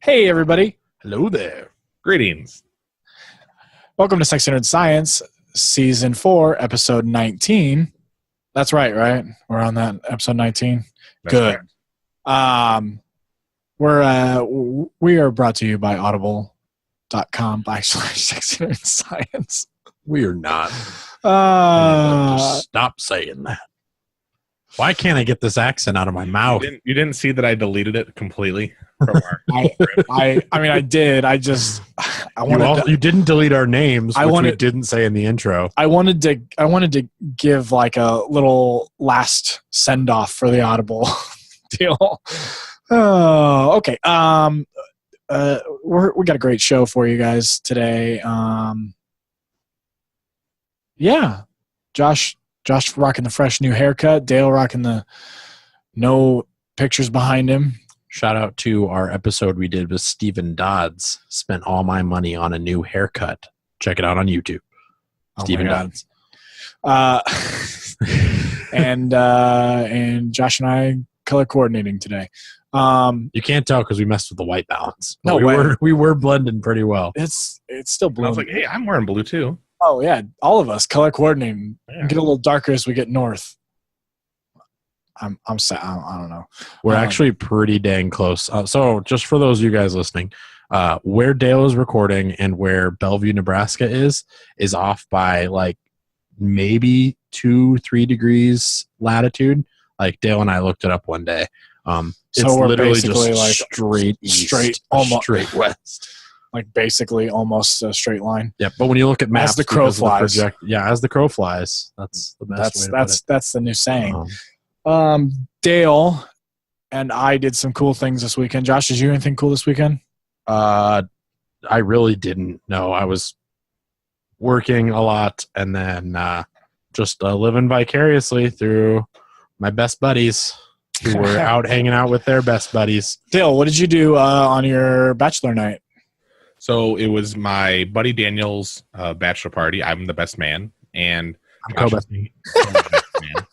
Hey, everybody. Hello there. Greetings. Welcome to SexyNerdScience, Season 4, Episode 19. That's right? We're on that episode 19. That's Good. correct. We are brought to you by audible.com/SexyNerdScience. We are not. Uh, Stop saying that. Why can't I get this accent out of my mouth? You didn't see that I deleted it completely from our I mean, I did. I wanted You didn't delete our names, which we wanted- didn't say in the intro. I wanted to give like a little last send off for the Audible deal. Oh, okay. We got a great show for you guys today. Yeah, Josh rocking the fresh new haircut. Dale rocking the no pictures behind him. Shout out to our episode we did with Steven Dodds. Spent all my money on a new haircut. Check it out on YouTube. Oh Steven my God. Dodds. And Josh and I color coordinating today. You can't tell because we messed with the white balance. No we way. we were blending pretty well. It's still blue. I was like, hey, I'm wearing blue too. Oh yeah, all of us color coordinating. Yeah. Get a little darker as we get north. I'm sad. I don't know. We're actually pretty dang close. So just for those of you guys listening, where Dale is recording and where Bellevue, Nebraska is off by like maybe 2-3 degrees latitude. Like Dale and I looked it up one day. It's So we're literally basically just like straight east, almost straight west. like basically almost a straight line. Yeah, but when you look at maps, As the crow because of the flies. as the crow flies. That's the best way to put it. That's the new saying. Um, Dale and I did some cool things this weekend. Josh, did you do anything cool this weekend? I really didn't know. I was working a lot and then just living vicariously through my best buddies who were out hanging out with their best buddies. Dale, what did you do on your bachelor night? So it was my buddy Daniel's bachelor party. I'm the best man, and I'm Josh co-best. was the best man.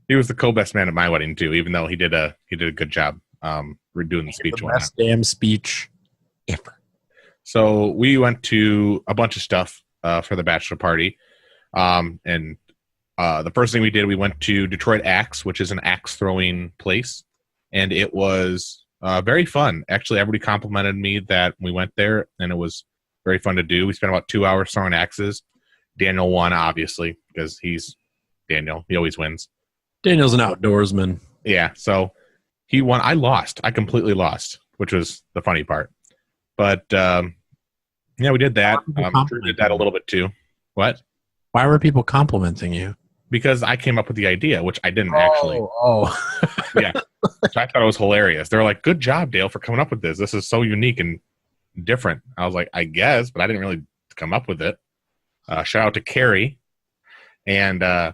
He was the co-best man at my wedding too, even though he did a good job redoing the speech. The and whatnot. best damn speech ever. So we went to a bunch of stuff for the bachelor party, and the first thing we did, we went to Detroit Axe, which is an axe throwing place, and it was very fun. Actually, everybody complimented me that we went there, and it was very fun to do. We spent about 2 hours throwing axes. Daniel won, obviously, because he's Daniel. He always wins. Daniel's an outdoorsman. Yeah, so he won. I lost. I completely lost, which was the funny part. But, yeah, we did that. Drew did that a little bit too. What? Why were people complimenting you? Because I came up with the idea, which I didn't actually. Oh. Yeah. So I thought it was hilarious. They were like, good job, Dale, for coming up with this. This is so unique and different. I was like, I guess, but I didn't really come up with it. Shout out to Carrie. And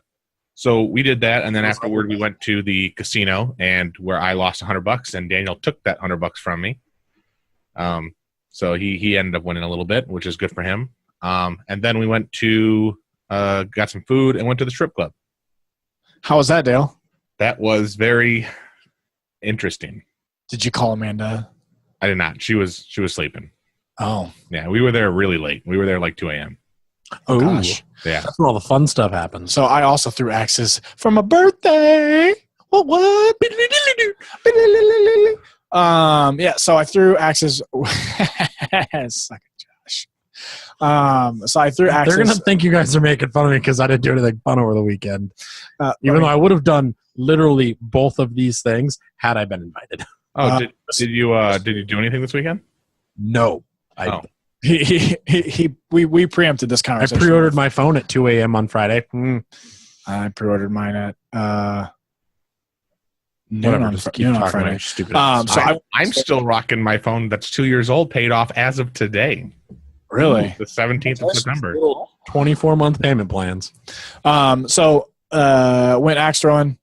so we did that. And then afterward, we went to the casino and where I lost $100 and Daniel took that $100 from me. So he ended up winning a little bit, which is good for him. And then we went to got some food and went to the strip club. How was that, Dale? That was very interesting. Did you call Amanda? I did not. She was sleeping. Oh, Yeah, we were there really late. We were there like 2 a.m. Oh, gosh. Yeah. That's where all the fun stuff happens. So I also threw axes for my birthday. What? Yeah, so I threw axes. Suck it, Josh. So I threw axes. They're going to think you guys are making fun of me because I didn't do anything fun over the weekend. Even though I would have done literally both of these things had I been invited. Oh, did you do anything this weekend? No. We preempted this I conversation. pre-ordered my phone at 2 a.m. on Friday. I pre-ordered mine at noon Whatever, on, just keep noon on talking Friday. about your stupid So I'm still rocking my phone that's 2 years old, paid off as of today. Really? The 17th of September. 24-month payment plans. So went axe throwing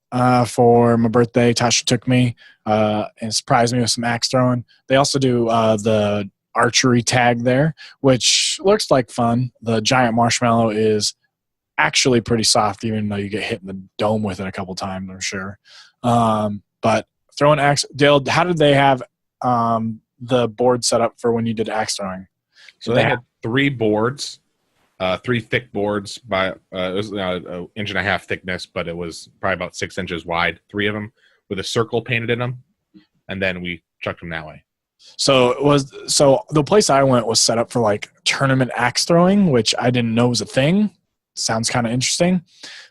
for my birthday. Tasha took me and surprised me with some axe throwing. They also do the archery tag there, which looks like fun. The giant marshmallow is actually pretty soft, even though you get hit in the dome with it a couple times, I'm sure. But throwing axe, Dale, how did they have the board set up for when you did axe throwing? So they had 3 boards, 3 thick boards by it was an inch and a half thickness, but it was probably about 6 inches wide. 3 of them with a circle painted in them, and then we chucked them that way. So the place I went was set up for like tournament axe throwing, which I didn't know was a thing. Sounds kind of interesting,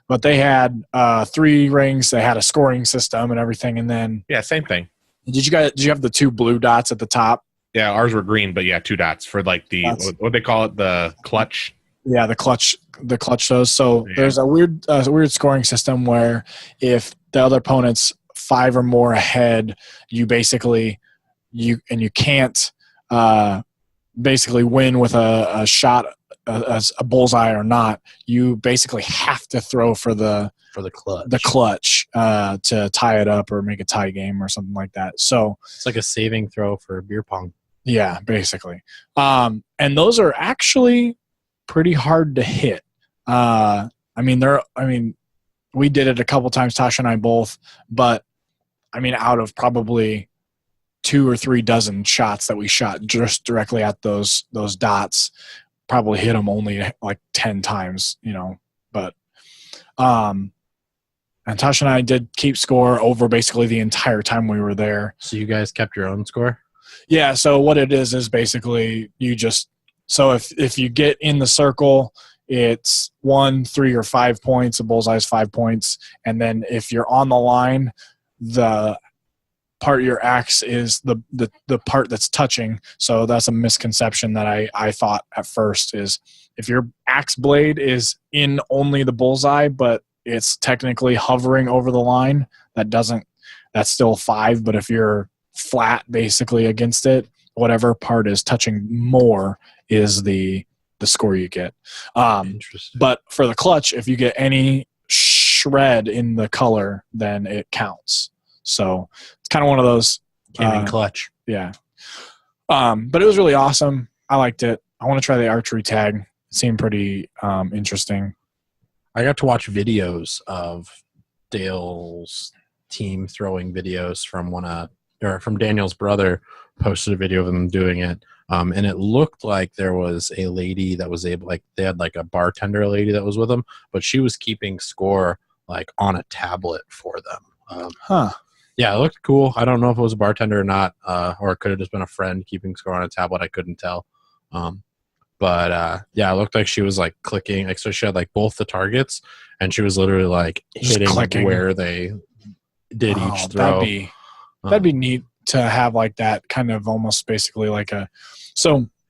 but they had 3 rings. They had a scoring system and everything, and then Same thing. Did you have the 2 blue dots at the top? Yeah, ours were green, but 2 dots for like the what they call it, the clutch. Yeah, the clutch shows. So there's a weird scoring system where if the other opponent's 5 or more ahead, you basically you can't basically win with a shot, a bullseye or not. You basically have to throw for the clutch to tie it up or make a tie game or something like that. So it's like a saving throw for beer pong. Yeah, basically. And those are actually pretty hard to hit. We did it a couple times, Tasha and I both, but out of probably 2 or 3 dozen shots that we shot just directly at those dots, probably hit them only like 10 times, but and Tasha and I did keep score over basically the entire time we were there. So you guys kept your own score? Yeah, so what it is basically if you get in the circle, it's 1, 3, or 5 points. A bullseye is 5 points. And then if you're on the line, the part of your axe is the part that's touching. So that's a misconception that I thought at first is if your axe blade is in only the bullseye, but it's technically hovering over the line, that's still 5. But if you're flat basically against it, whatever part is touching more is the score you get. Interesting. But for the clutch, if you get any shred in the color, then it counts. So it's kind of one of those clutch. Yeah. But it was really awesome. I liked it. I want to try the archery tag. It seemed pretty interesting. I got to watch videos of Dale's team throwing videos from Daniel's brother. Posted a video of them doing it. And it looked like there was a lady that was they had like a bartender lady that was with them, but she was keeping score like on a tablet for them. Yeah, it looked cool. I don't know if it was a bartender or not, or it could have just been a friend keeping score on a tablet. I couldn't tell. But it looked like she was like clicking. Like, so she had like both the targets, and she was literally like hitting like where they did each throw. That'd be neat to have like that kind of almost basically like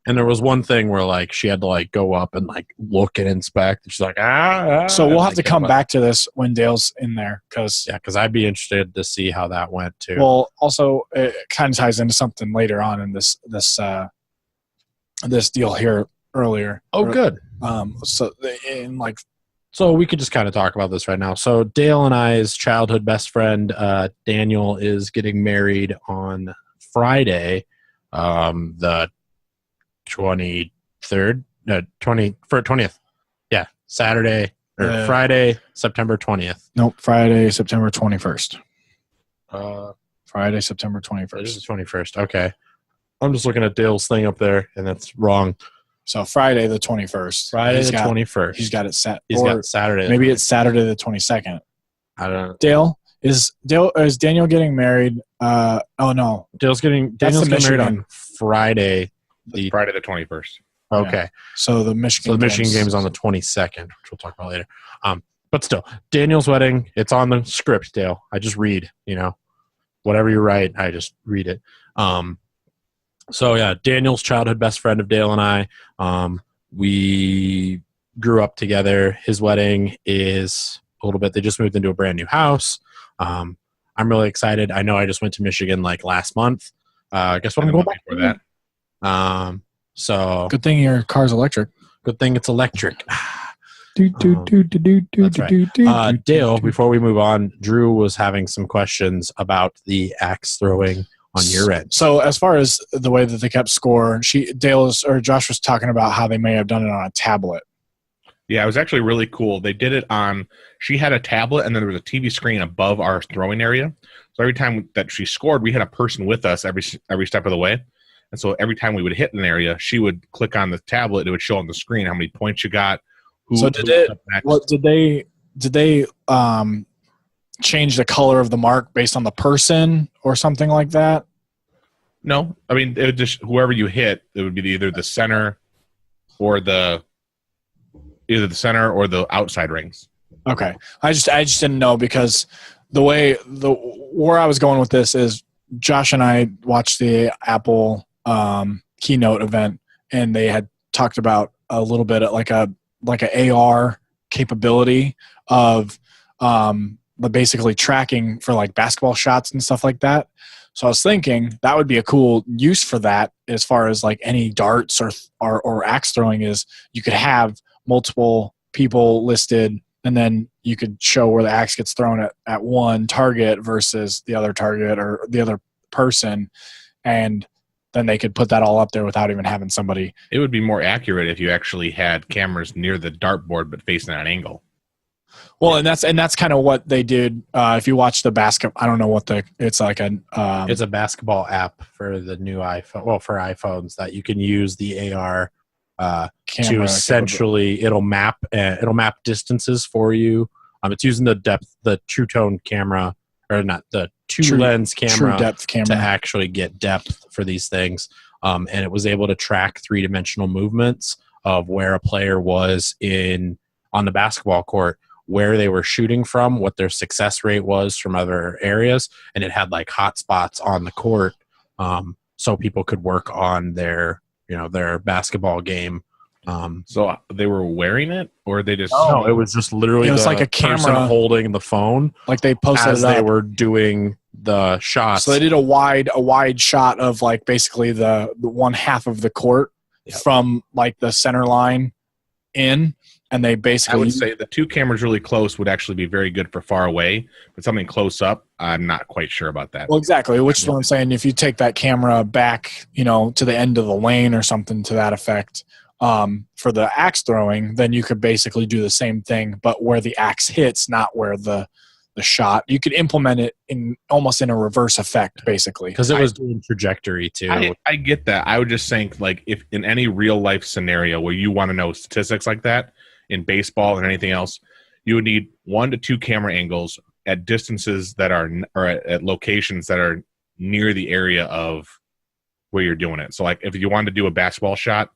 and there was one thing where like she had to like go up and like look and inspect, and she's like so we'll have to come back to this when Dale's in there because I'd be interested to see how that went too. Well, also it kind of ties into something later on in this deal here earlier. Good. So we could just kind of talk about this right now. So Dale and I's childhood best friend, Daniel, is getting married on Friday, the 23rd, 20th. Yeah, Saturday or Friday, September 20th. Nope, Friday, September 21st. Friday, September 21st. It is the 21st. Okay. I'm just looking at Dale's thing up there, and that's wrong. So Friday the 21st. Friday the 21st. He's got it set. He's got Saturday. Maybe it's Saturday the 22nd. I don't know. Dale is Daniel getting married? Oh no, Daniel's getting married on Friday. Friday the 21st. Okay. Yeah. So the Michigan game is on the 22nd, which we'll talk about later. But still, Daniel's wedding. It's on the script, Dale. I just read. Whatever you write, I just read it. So yeah, Daniel's childhood best friend of Dale and I. We grew up together. His wedding is a little bit. They just moved into a brand new house. I'm really excited. I know I just went to Michigan like last month. Guess what? I'm going back for that. So good thing your car's electric. Good thing it's electric. That's right. Dale, before we move on, Dru was having some questions about the axe throwing on your end. So as far as the way that they kept score, Josh was talking about how they may have done it on a tablet. Yeah, it was actually really cool. They did it on, she had a tablet and then there was a TV screen above our throwing area. So every time that she scored, we had a person with us every step of the way. And so every time we would hit an area, she would click on the tablet. It would show on the screen how many points you got. So did they change the color of the mark based on the person or something like that? No, I mean, it would just, whoever you hit, it would be either the center or the outside rings. Okay. I just didn't know, because where I was going with this is Josh and I watched the Apple keynote event, and they had talked about a little bit of like a AR capability of basically tracking for like basketball shots and stuff like that. So I was thinking that would be a cool use for that, as far as like any darts or axe throwing is. You could have multiple people listed, and then you could show where the axe gets thrown at one target versus the other target or the other person, and then they could put that all up there without even having somebody. It would be more accurate if you actually had cameras near the dartboard but facing an angle. Well, and that's kind of what they did. If you watch the basketball, I don't know what it's like it's a basketball app for the new iPhone. Well, for iPhones, that you can use the AR to essentially it'll map distances for you. It's using the True Tone camera, or not the lens camera, true depth camera, to actually get depth for these things. And it was able to track 3-dimensional movements of where a player was on the basketball court, where they were shooting from, what their success rate was from other areas, and it had like hot spots on the court, so people could work on their basketball game. So they were wearing it, or they just? No, it was just literally it was the like a camera holding the phone, like they posted as they were doing the shots. So they did a wide shot of like basically the one half of the court, from like the center line in. And they basically, I would say the two cameras really close would actually be very good for far away, but something close up, I'm not quite sure about that. Well, exactly, which is what I'm saying. If you take that camera back, to the end of the lane or something to that effect, for the axe throwing, then you could basically do the same thing, but where the axe hits, not where the shot. You could implement it almost in a reverse effect, basically, because it was doing trajectory too. I get that. I would just think, like, if in any real life scenario where you want to know statistics like that, in baseball and anything else, you would need 1 to 2 camera angles at distances that are, or at locations that are near the area of where you're doing it. So like if you wanted to do a basketball shot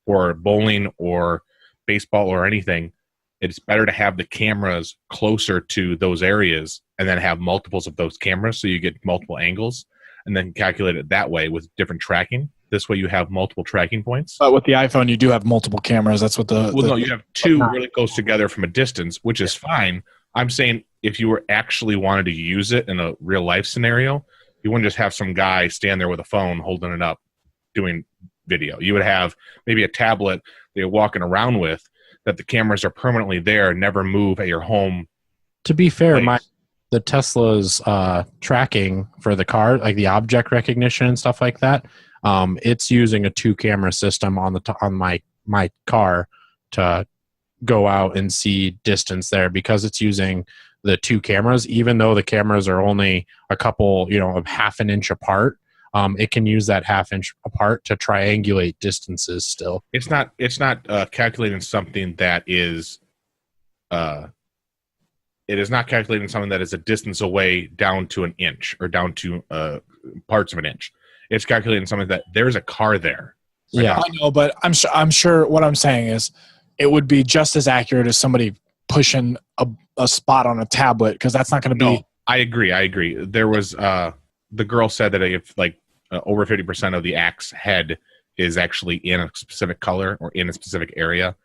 or bowling or baseball or anything, it's better to have the cameras closer to those areas and then have multiples of those cameras, so you get multiple angles, and then calculate it that way with different tracking. This way you have multiple tracking points. But with the iPhone, you do have multiple cameras. That's what no, you have 2 really close together from a distance, which is fine. I'm saying if you were actually wanted to use it in a real life scenario, you wouldn't just have some guy stand there with a phone holding it up doing video. You would have maybe a tablet that you're walking around with, that the cameras are permanently there, never move at your home. To be fair, the Tesla's tracking for the car, like the object recognition and stuff like that, it's using a 2-camera system on my car to go out and see distance there, because it's using the 2 cameras. Even though the cameras are only a couple, of half an inch apart, it can use that half inch apart to triangulate distances still. It's not calculating something that is it is not calculating something that is a distance away down to an inch or down to parts of an inch. It's calculating something that there's a car there. Yeah, I know, but I'm sure what I'm saying is it would be just as accurate as somebody pushing a spot on a tablet, because that's not going to be. No, I agree. There was the girl said that if like over 50% of the axe head is actually in a specific color or in a specific area,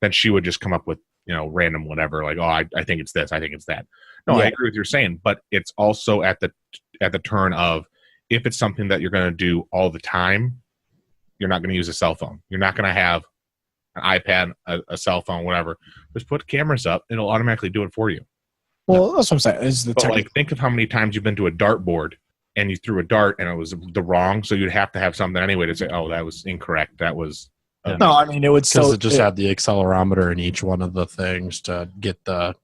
then she would just come up with random whatever, like, oh, I think it's this, I think it's that. No, yeah. I agree with what you're saying, but it's also at the turn of, if it's something that you're going to do all the time, you're not going to use a cell phone. You're not going to have an iPad, a cell phone, whatever. Just put cameras up, and it'll automatically do it for you. Well, that's what I'm saying. Like, think of how many times you've been to a dartboard and you threw a dart and it was the wrong, so you'd have to have something anyway to say, oh, that was incorrect. That was no, I mean, it would still, because it just had the accelerometer in each one of the things to get the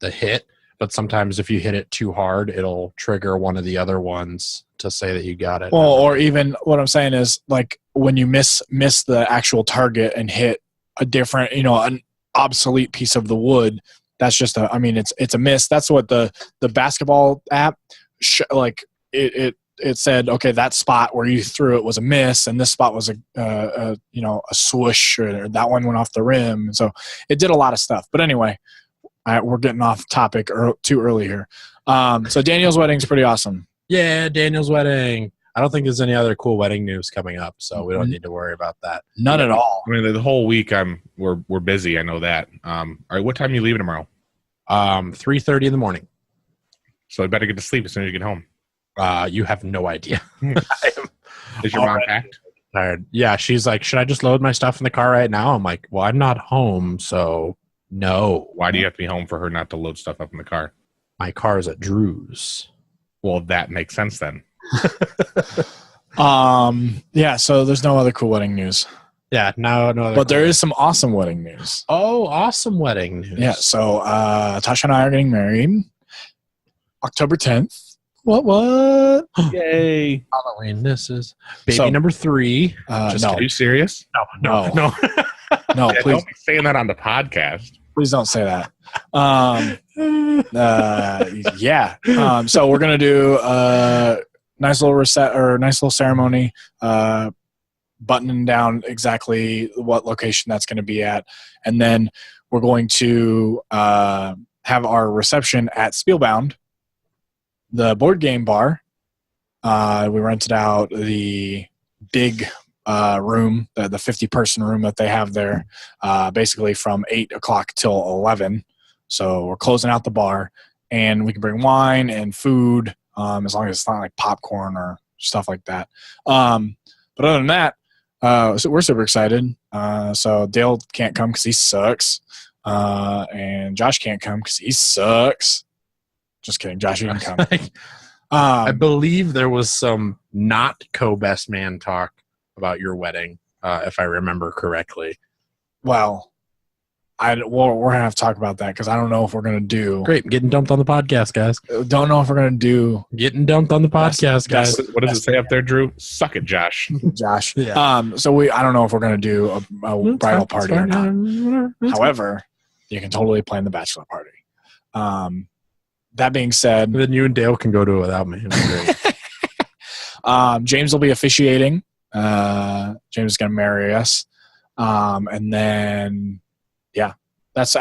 hit. But sometimes if you hit it too hard, it'll trigger one of the other ones to say that you got it. Well, or even what I'm saying is like when you miss the actual target and hit a different, an obsolete piece of the wood, that's just it's a miss. That's what the basketball app it said, okay, that spot where you threw it was a miss, and this spot was a swoosh, or that one went off the rim. So it did a lot of stuff. But anyway, we're getting off topic too early here. So Daniel's wedding is pretty awesome. Yeah, Daniel's wedding. I don't think there's any other cool wedding news coming up, so we don't need to worry about that. None at all. I mean, the whole week we're busy. I know that. All right, what time are you leaving tomorrow? 3:30 in the morning. So I better get to sleep as soon as you get home. You have no idea. Is your mom packed? Tired. Yeah, she's like, should I just load my stuff in the car right now? I'm like, well, I'm not home, so no. Why do you have to be home for her not to load stuff up in the car? My car is at Dru's. Well, that makes sense then. Yeah, so there's no other cool wedding news. Yeah, no. But there is some awesome wedding news. Oh, awesome wedding news. Yeah, so Tasha and I are getting married October 10th. What? Yay. Halloween. This is baby number 3. No. Are you serious? No. No, Yeah, please. don't be saying that on the podcast. Please don't say that. Yeah. So we're gonna do a nice little ceremony, buttoning down exactly what location that's going to be at, and then we're going to have our reception at Spielbound, the board game bar. We rented out the big room, the 50-person room that they have there, basically from 8 o'clock till 11. So we're closing out the bar, and we can bring wine and food, as long as it's not like popcorn or stuff like that. But other than that, so we're super excited. So Dale can't come because he sucks, and Josh can't come because he sucks. Just kidding, Josh, you can come. I believe there was some not co-best man talk about your wedding, if I remember correctly. Well, we're going to have to talk about that because I don't know if we're going to do... Great, getting dumped on the podcast, guys. Don't know if we're going to do... Getting dumped on the podcast, guys. What does it say up there, Drew? Suck it, Josh. Josh. Yeah. So I don't know if we're going to do a bridal party or not. However, you can totally plan the bachelor party. That being said... Then you and Dale can go to it without me. Great. James will be officiating. James is going to marry us. And then, yeah, it's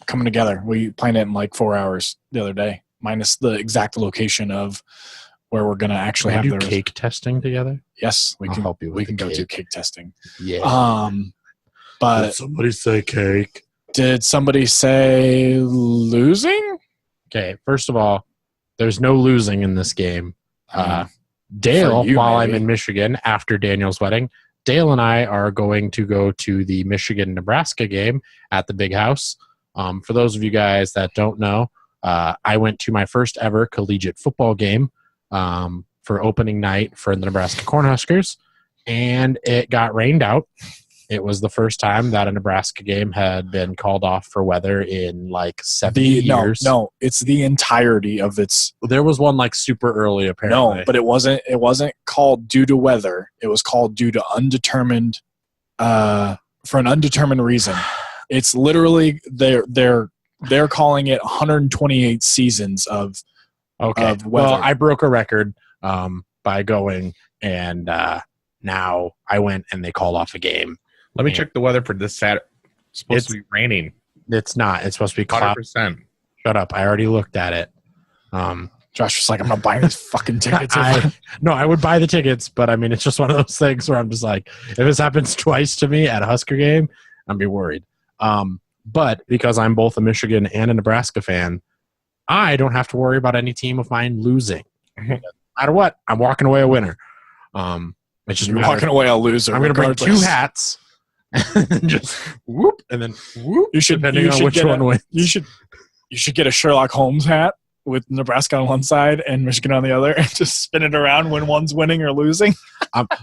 coming together. We planned it in like 4 hours the other day, minus the exact location of where we're going to actually have the cake testing together. Yes, we I'll can help you with we the can go cake. do cake testing. Yeah. But did somebody say cake? did somebody say losing? Okay, first of all, there's no losing in this game. Dale, For you, while maybe. I'm in Michigan after Daniel's wedding, Dale and I are going to go to the Michigan-Nebraska game at the Big House. For those of you guys that don't know, I went to my first ever collegiate football game for opening night for the Nebraska Cornhuskers, and it got rained out. It was the first time that a Nebraska game had been called off for weather in like 70 years. No, it's the entirety of its. There was one like super early apparently. No, but it wasn't called due to weather. It was called due to undetermined, for an undetermined reason. It's literally they're calling it 128 seasons of weather. Well, I broke a record by going, and now I went and they called off a game. Let me check the weather for this Saturday. It's supposed to be raining. It's not. It's supposed to be cloudy. 100%. Shut up. I already looked at it. Josh was like, I'm not buying these fucking tickets. No, I would buy the tickets, but I mean, it's just one of those things where I'm just like, if this happens twice to me at a Husker game, I'd be worried. But because I'm both a Michigan and a Nebraska fan, I don't have to worry about any team of mine losing. No matter what, I'm walking away a winner. It's just You're walking away a loser. I'm going to bring regardless. 2 hats and just whoop, and then whoop. You should depending on which one wins. You should get a Sherlock Holmes hat with Nebraska on one side and Michigan on the other, and just spin it around when one's winning or losing.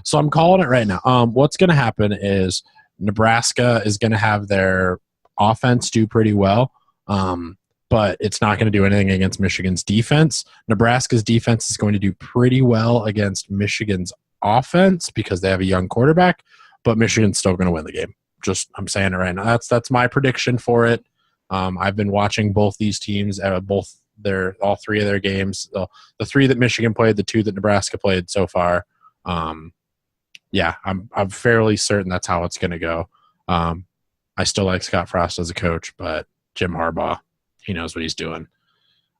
So I'm calling it right now. What's going to happen is Nebraska is going to have their offense do pretty well, but but it's not going to do anything against Michigan's defense. Nebraska's defense is going to do pretty well against Michigan's offense because they have a young quarterback, but Michigan's still going to win the game. Just, I'm saying it right now. That's my prediction for it. I've been watching both these teams, all three of their games, the 3 that Michigan played, the 2 that Nebraska played so far. Yeah, I'm fairly certain that's how it's going to go. I still like Scott Frost as a coach, but Jim Harbaugh, he knows what he's doing.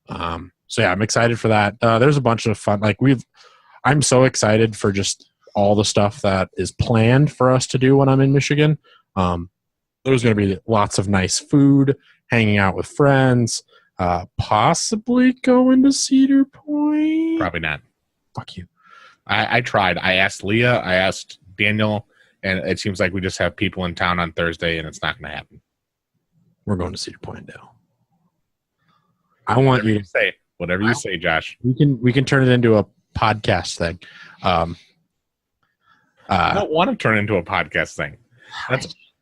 So yeah, I'm excited for that. There's a bunch of fun. I'm so excited for just all the stuff that is planned for us to do when I'm in Michigan. There's going to be lots of nice food, hanging out with friends, possibly going to Cedar Point. Probably not. Fuck you. I tried. I asked Leah. I asked Daniel. And it seems like we just have people in town on Thursday, and it's not going to happen. We're going to Cedar Point, Dale. I want you to say whatever you say, Josh. We can turn it into a podcast thing. I don't want to turn it into a podcast thing.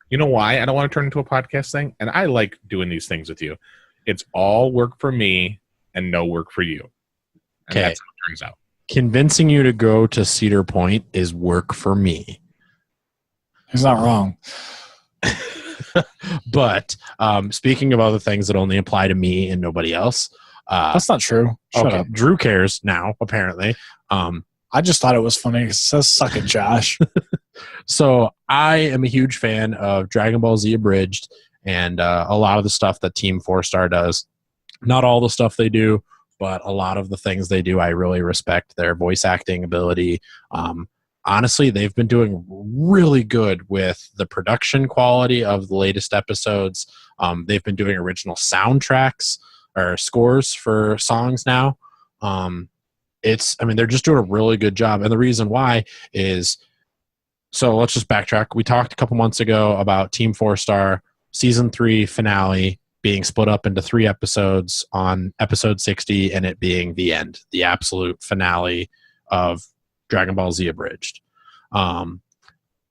You know why I don't want to turn it into a podcast thing? And I like doing these things with you. It's all work for me and no work for you. And that's how it turns out. Convincing you to go to Cedar Point is work for me. He's not wrong. But speaking of other things that only apply to me and nobody else. That's not true. Shut up. Drew cares now, apparently. I just thought it was funny. It says, suck it, Josh. So I am a huge fan of Dragon Ball Z Abridged and a lot of the stuff that Team 4-Star does. Not all the stuff they do, but a lot of the things they do, I really respect their voice acting ability. Honestly, they've been doing really good with the production quality of the latest episodes. They've been doing original soundtracks or scores for songs now. They're just doing a really good job. And the reason why is, so let's just backtrack. We talked a couple months ago about Team 4-Star season 3 finale being split up into 3 episodes on episode 60 and it being the end, the absolute finale of Dragon Ball Z Abridged.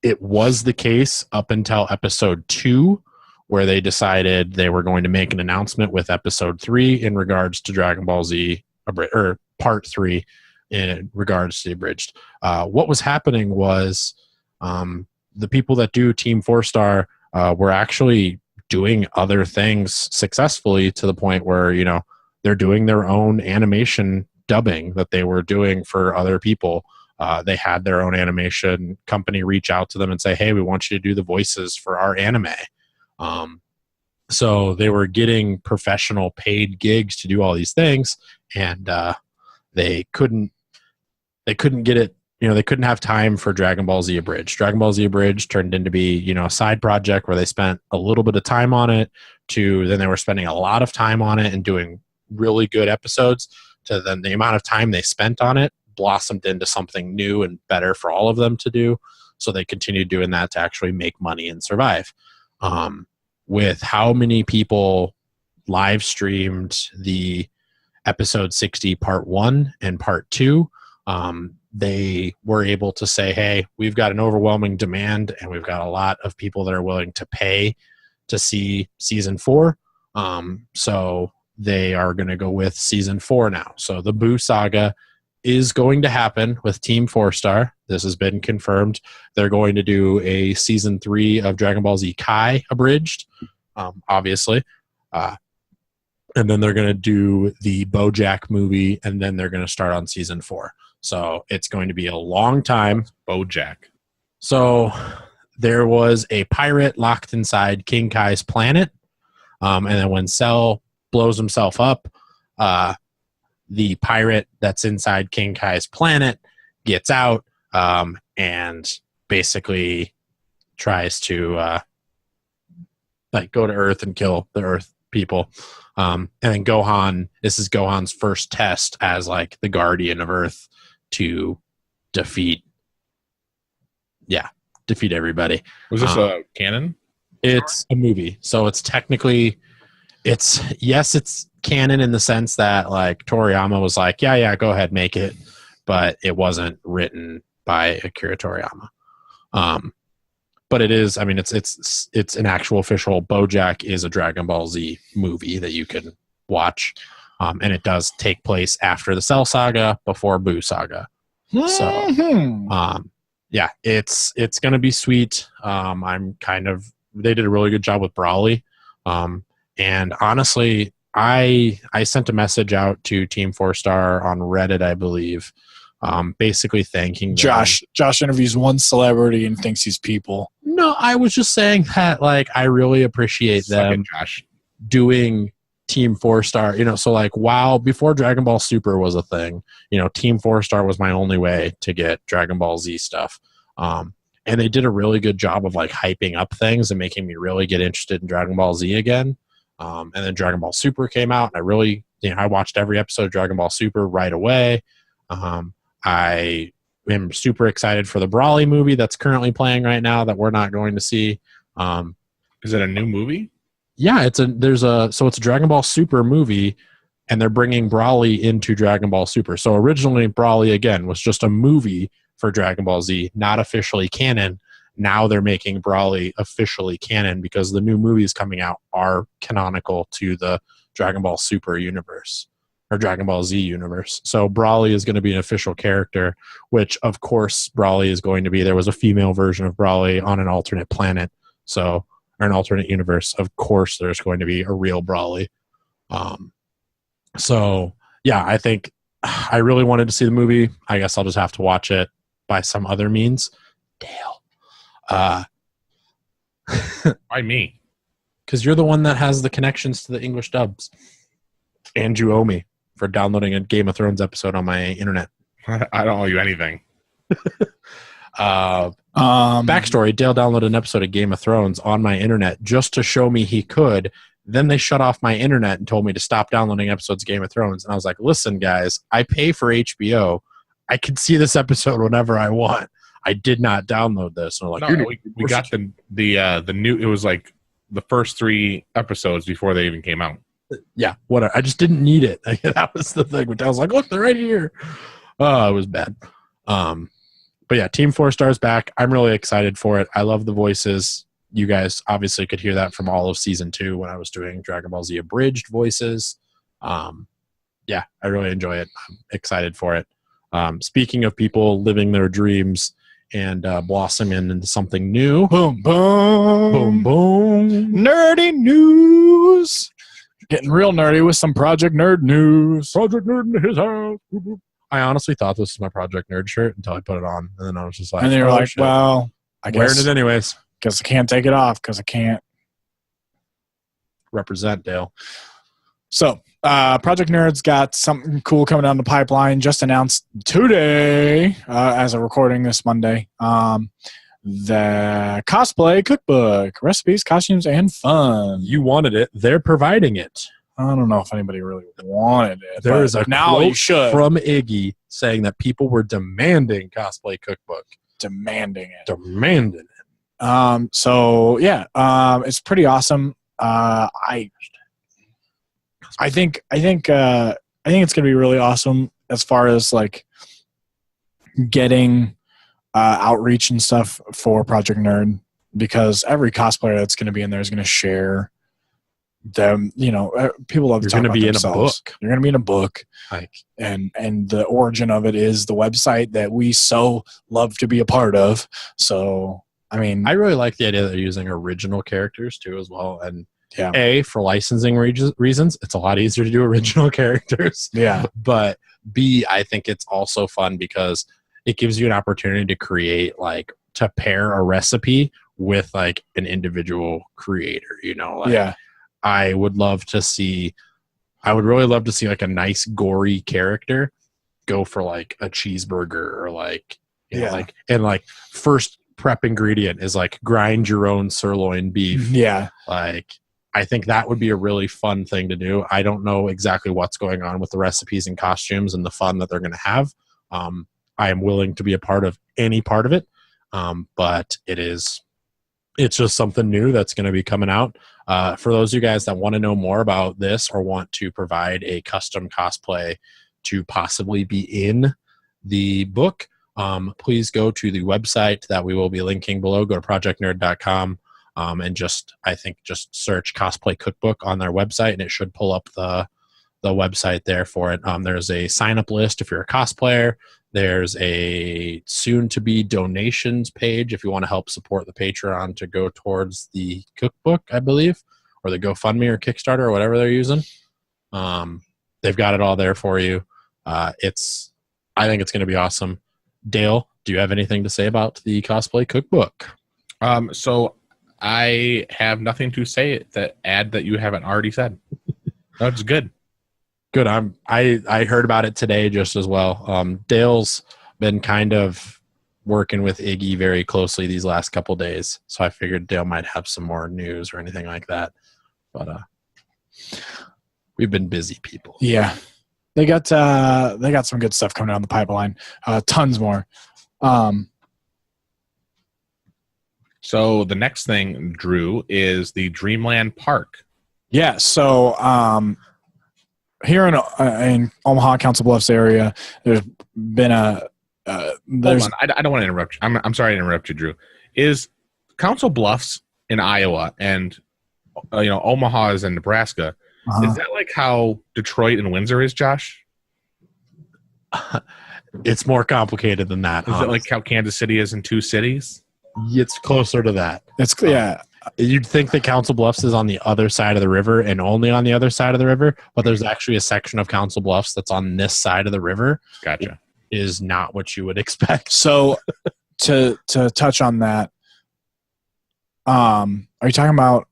It was the case up until episode 2, where they decided they were going to make an announcement with episode 3 in regards to Dragon Ball Z, or part 3 in regards to the Abridged. What was happening was the people that do Team 4-Star were actually doing other things successfully to the point where, they're doing their own animation dubbing that they were doing for other people. They had their own animation company reach out to them and say, hey, we want you to do the voices for our anime. So they were getting professional paid gigs to do all these things, and they couldn't get it. They couldn't have time for Dragon Ball Z Abridged. Dragon Ball Z Abridged turned into be, a side project where they spent a little bit of time on it, to then they were spending a lot of time on it and doing really good episodes, to then the amount of time they spent on it blossomed into something new and better for all of them to do. So they continued doing that to actually make money and survive. With how many people live streamed the episode 60 part 1 and part 2, they were able to say, hey, we've got an overwhelming demand and we've got a lot of people that are willing to pay to see season 4. So they are going to go with season 4 now. So the Boo Saga is going to happen with Team 4-Star. This has been confirmed. They're going to do a season 3 of Dragon Ball Z Kai Abridged, obviously. And then they're going to do the BoJack movie, and then they're going to start on season 4. So it's going to be a long time. BoJack. So there was a pirate locked inside King Kai's planet. And then when Cell blows himself up, the pirate that's inside King Kai's planet gets out and basically tries to go to Earth and kill the Earth people. And then Gohan, this is Gohan's first test as the guardian of Earth to defeat everybody. Was this a canon? It's a movie, so it's technically it's canon in the sense that Toriyama was yeah, go ahead, make it, but it wasn't written by Akira Toriyama. But it is, it's an actual official. BoJack is a Dragon Ball Z movie that you can watch. And it does take place after the Cell Saga, before Boo Saga. So, yeah, it's going to be sweet. They did a really good job with Brawley. And honestly, I sent a message out to Team 4-Star on Reddit, I believe, basically thanking them. Josh interviews one celebrity and thinks he's people. No, I was just saying that, like, I really appreciate them doing Team 4-Star, so like, before Dragon Ball Super was a thing, Team 4-Star was my only way to get Dragon Ball Z stuff. And they did a really good job of like hyping up things and making me really get interested in Dragon Ball Z again. And then Dragon Ball Super came out, and I really, I watched every episode of Dragon Ball Super right away. I am super excited for the Brawley movie that's currently playing right now that we're not going to see. Is it a new movie? Yeah, it's a Dragon Ball Super movie, and they're bringing Brawley into Dragon Ball Super. So originally Brawley, again, was just a movie for Dragon Ball Z, not officially canon. Now they're making Brawley officially canon because the new movies coming out are canonical to the Dragon Ball Super universe or Dragon Ball Z universe. So Brawley is going to be an official character, which of course Brawley is going to be. There was a female version of Brawley on an alternate planet. So, or an alternate universe, of course there's going to be a real Brawley. So yeah, I think I really wanted to see the movie. I guess I'll just have to watch it by some other means. Dale. Why me? Because you're the one that has the connections to the English dubs. And you owe me for downloading a Game of Thrones episode on my internet. I don't owe you anything. Backstory, Dale downloaded an episode of Game of Thrones on my internet just to show me he could. Then they shut off my internet and told me to stop downloading episodes of Game of Thrones. And I was like, listen, guys, I pay for HBO. I can see this episode whenever I want. I did not download this. And I'm like, no, we got the new, it was like the first 3 episodes before they even came out. Yeah, whatever. I just didn't need it. That was the thing. But I was like, look, they're right here. Oh, it was bad. But yeah, Team 4-Star's back. I'm really excited for it. I love the voices. You guys obviously could hear that from all of season 2 when I was doing Dragon Ball Z abridged voices. Yeah, I really enjoy it. I'm excited for it. Speaking of people living their dreams and blossoming into something new. Boom, boom. Boom, boom. Nerdy news. Getting real nerdy with some Project Nerd news. Project Nerd in his house. I honestly thought this was my Project Nerd shirt until I put it on. And then I was just like, and then you're like, shit. Well, I wearing guess it anyways. Guess I can't take it off because I can't represent Dale. So, Project Nerd's got something cool coming down the pipeline. Just announced today, as of recording this Monday, the cosplay cookbook, recipes, costumes, and fun. You wanted it. They're providing it. I don't know if anybody really wanted it. There is a now quote you should. From Iggy saying that people were demanding cosplay cookbook. Demanding it. Demanding it. So yeah, it's pretty awesome. I think it's gonna be really awesome as far as like getting outreach and stuff for Project Nerd, because every cosplayer that's gonna be in there is gonna share them. People love to talk about themselves. You're gonna be in a book, like, and the origin of it is the website that we so love to be a part of. So I mean, I really like the idea that they're using original characters too as well. And yeah, A, for licensing reasons, it's a lot easier to do original characters. Yeah. But B, I think it's also fun because it gives you an opportunity to create, like, to pair a recipe with like an individual creator, yeah. I would really love to see like a nice gory character go for like a cheeseburger or like, first prep ingredient is like grind your own sirloin beef. Yeah. Like, I think that would be a really fun thing to do. I don't know exactly what's going on with the recipes and costumes and the fun that they're going to have. I am willing to be a part of any part of it. But it's just something new that's going to be coming out. For those of you guys that want to know more about this or want to provide a custom cosplay to possibly be in the book, please go to the website that we will be linking below. Go to projectnerd.com and just search cosplay cookbook on their website, and it should pull up the the website there for it. There's a sign-up list if you're a cosplayer. There's a soon-to-be donations page if you want to help support the Patreon to go towards the cookbook, I believe, or the GoFundMe or Kickstarter or whatever they're using. They've got it all there for you. I think it's going to be awesome. Dale, do you have anything to say about the cosplay cookbook? So I have nothing to say that you haven't already said. That's good. Good. I heard about it today just as well. Dale's been kind of working with Iggy very closely these last couple days, so I figured Dale might have some more news or anything like that. But we've been busy people. Yeah, they got some good stuff coming down the pipeline. Tons more. So the next thing, Drew, is the Dreamland Park. Yeah. So here in Omaha, Council Bluffs area, there's been Hold on. I don't want to interrupt you. I'm sorry to interrupt you, Drew. Is Council Bluffs in Iowa and Omaha is in Nebraska? Is that like how Detroit and Windsor is, Josh? It's more complicated than that. Is it like how Kansas City is in two cities? It's closer to that. Yeah. You'd think that Council Bluffs is on the other side of the river and only on the other side of the river, but there's actually a section of Council Bluffs that's on this side of the river. Gotcha. It is not what you would expect. So to touch on that, are you talking about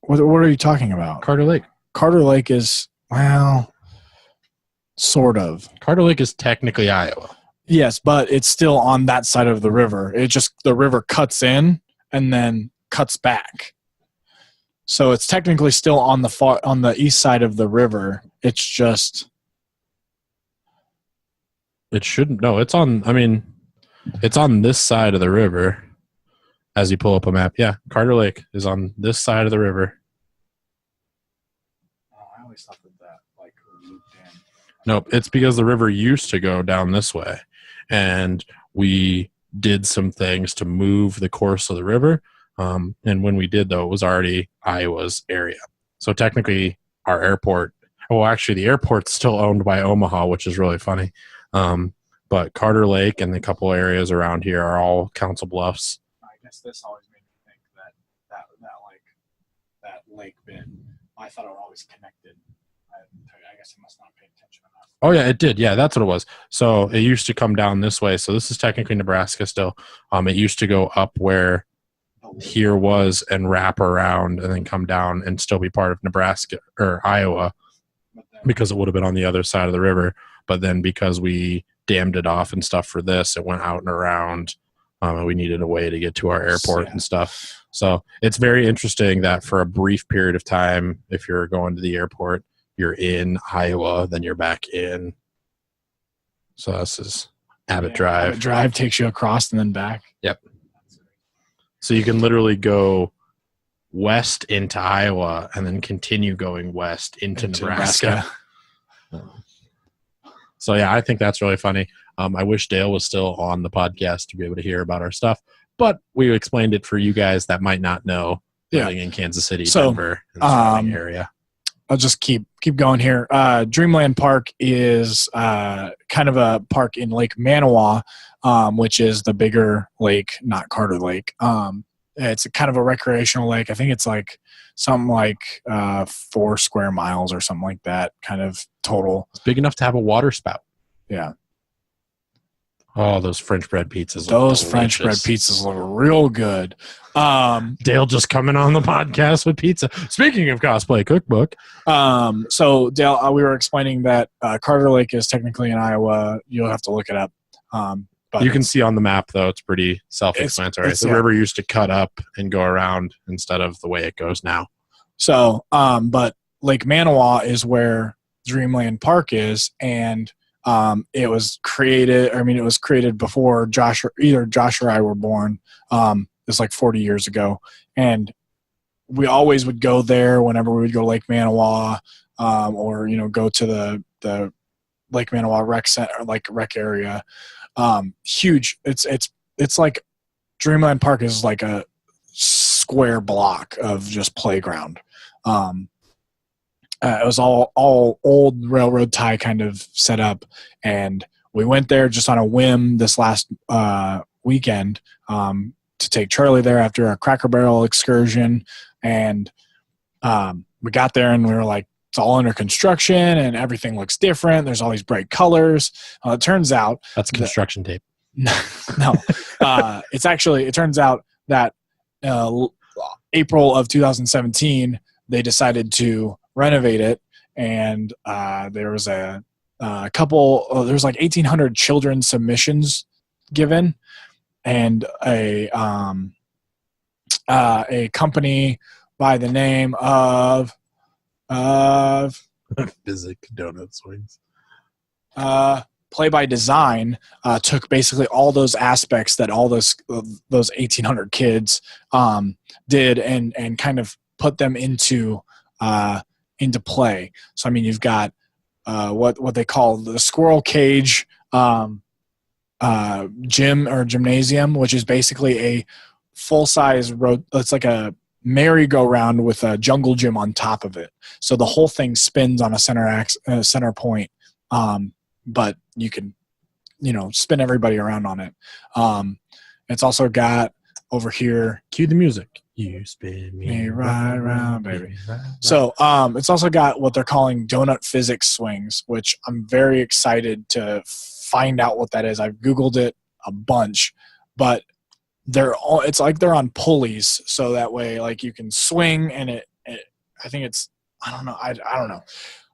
what are you talking about? Carter Lake. Carter Lake is, well, sort of. Carter Lake is technically Iowa. Yes, but it's still on that side of the river. The river cuts in and then cuts back. So it's technically still on the east side of the river. It's just it shouldn't. No, it's on this side of the river as you pull up a map. Yeah, Carter Lake is on this side of the river. I always thought that like looped in. Nope, it's because the river used to go down this way, and we did some things to move the course of the river. And when we did, though, it was already Iowa's area. So technically, our airport, actually, the airport's still owned by Omaha, which is really funny. But Carter Lake and the couple areas around here are all Council Bluffs. I guess this always made me think that lake bit. I thought it was always connected. I guess I must not pay attention enough. Oh, yeah, it did. Yeah, that's what it was. So it used to come down this way. So this is technically Nebraska still. It used to go up where here was and wrap around and then come down and still be part of Nebraska or Iowa because it would have been on the other side of the river. But then because we dammed it off and stuff for this, it went out and around. And we needed a way to get to our airport and stuff. So it's very interesting that for a brief period of time, if you're going to the airport, you're in Iowa, then you're back in. So this is Abbott Drive. Abbott Drive takes you across and then back. Yep. So you can literally go west into Iowa and then continue going west into Nebraska. So, yeah, I think that's really funny. I wish Dale was still on the podcast to be able to hear about our stuff. But we explained it for you guys that might not know living in Kansas City, Denver, and the surrounding area. I'll just keep going here. Dreamland Park is kind of a park in Lake Manawa, which is the bigger lake, not Carter Lake. It's a kind of a recreational lake. I think it's like something like 4 square miles or something like that, kind of total. It's big enough to have a water spout. Yeah. Oh, those French bread pizzas. Those French bread pizzas look real good. Dale just coming on the podcast with pizza. Speaking of cosplay cookbook. So Dale, we were explaining that Carter Lake is technically in Iowa. You'll have to look it up. But you can see on the map, though, it's pretty self-explanatory. The river used to cut up and go around instead of the way it goes now. So, but Lake Manawa is where Dreamland Park is, and it was created. I mean, it was created before either Josh or I were born. It's like 40 years ago, and we always would go there whenever we would go to Lake Manawa, or go to the Lake Manawa rec center, like rec area. Huge. It's like Dreamland Park is like a square block of just playground. It was all old railroad tie kind of set up, and we went there just on a whim this last weekend to take Charlie there after a Cracker Barrel excursion, and we got there and we were like, it's all under construction and everything looks different. There's all these bright colors. It turns out That's construction tape. no, it turns out that April of 2017 they decided to renovate it, and there was a couple. There was like 1,800 children's submissions given, and a company by the name of Physic donut swings. Play by Design took basically all those aspects that all those 1,800 kids did and kind of put them into play. So I mean, you've got what they call the squirrel cage gym or gymnasium, which is basically a full size road. It's like a merry-go-round with a jungle gym on top of it. So the whole thing spins on a center point. But you can, spin everybody around on it. It's also got over here. Cue the music. You spin me right around, baby. So it's also got what they're calling donut physics swings, which I'm very excited to find out what that is. I've Googled it a bunch, but it's like they're on pulleys, so that way like you can swing and it I think it's I don't know,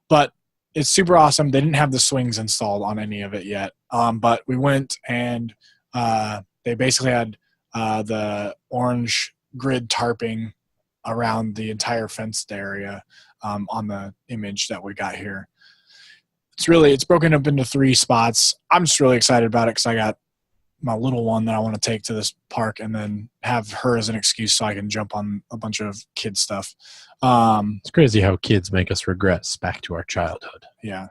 but it's super awesome. They didn't have the swings installed on any of it yet, but we went and they basically had the orange grid tarping around the entire fenced area on the image that we got here. It's broken up into 3 spots. I'm just really excited about it because I got my little one that I want to take to this park and then have her as an excuse so I can jump on a bunch of kid stuff. It's crazy how kids make us regress back to our childhood. Yeah.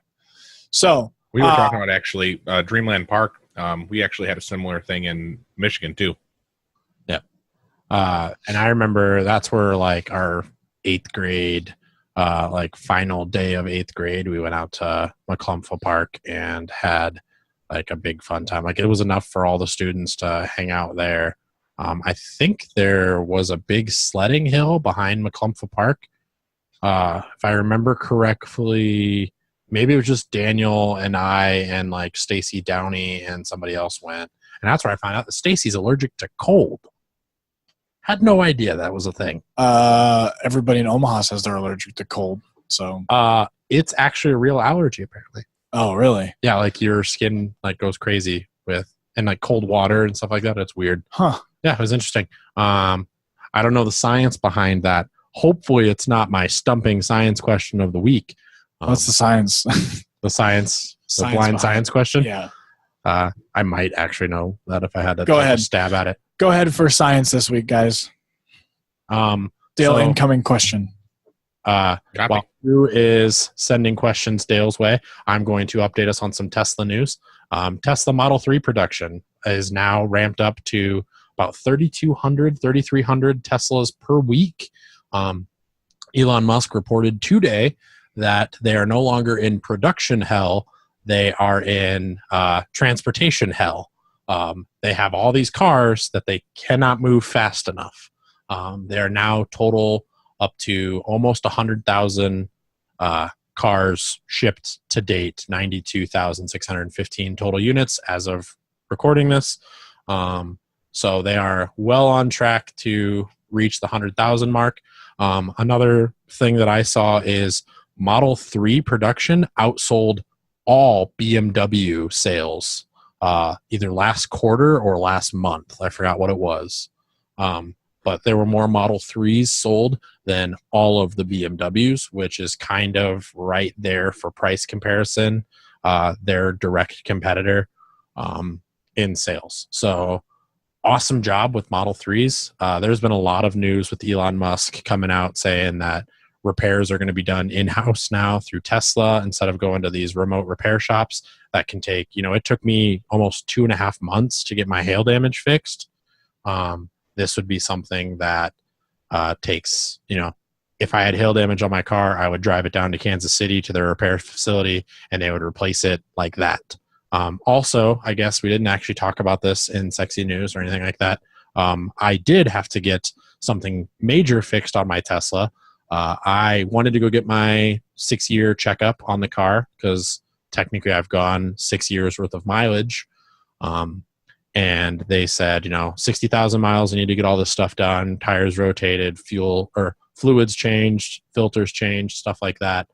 So we were talking about actually Dreamland Park. We actually had a similar thing in Michigan too. Yeah. And I remember that's where like our 8th grade, like final day of 8th grade, we went out to McClumpha Park and had like a big fun time. Like it was enough for all the students to hang out there. I think there was a big sledding hill behind McClumpha Park. If I remember correctly, maybe it was just Daniel and I and like Stacy Downey and somebody else went. And that's where I found out that Stacy's allergic to cold. Had no idea that was a thing. Everybody in Omaha says they're allergic to cold. So it's actually a real allergy apparently. Oh, really? Yeah, like your skin like goes crazy with and like cold water and stuff like that. It's weird. Huh. Yeah, it was interesting. I don't know the science behind that. Hopefully it's not my stumping science question of the week. What's the science? The blind science question? Yeah. I might actually know that if I had to Go ahead. stab at it. Go ahead for science this week, guys. Dale, incoming question. While Dru is sending questions Dale's way, I'm going to update us on some Tesla news. Tesla Model 3 production is now ramped up to about 3,200, 3,300 Teslas per week. Elon Musk reported today that they are no longer in production hell. They are in transportation hell. They have all these cars that they cannot move fast enough. They are now total up to almost 100,000 cars shipped to date, 92,615 total units as of recording this. So they are well on track to reach the 100,000 mark. Another thing that I saw is Model 3 production outsold all BMW sales either last quarter or last month. I forgot what it was. But there were more Model 3s sold than all of the BMWs, which is kind of right there for price comparison, their direct competitor in sales. So awesome job with Model 3s. There's been a lot of news with Elon Musk coming out saying that repairs are going to be done in-house now through Tesla instead of going to these remote repair shops. That can take, it took me almost 2.5 months to get my hail damage fixed. This would be something that takes, if I had hail damage on my car, I would drive it down to Kansas City to their repair facility, and they would replace it like that. Also, I guess we didn't actually talk about this in Sexy News or anything like that. I did have to get something major fixed on my Tesla. I wanted to go get my 6-year checkup on the car because technically I've gone 6 years worth of mileage. And they said, 60,000 miles, I need to get all this stuff done, tires rotated, fuel or fluids changed, filters changed, stuff like that.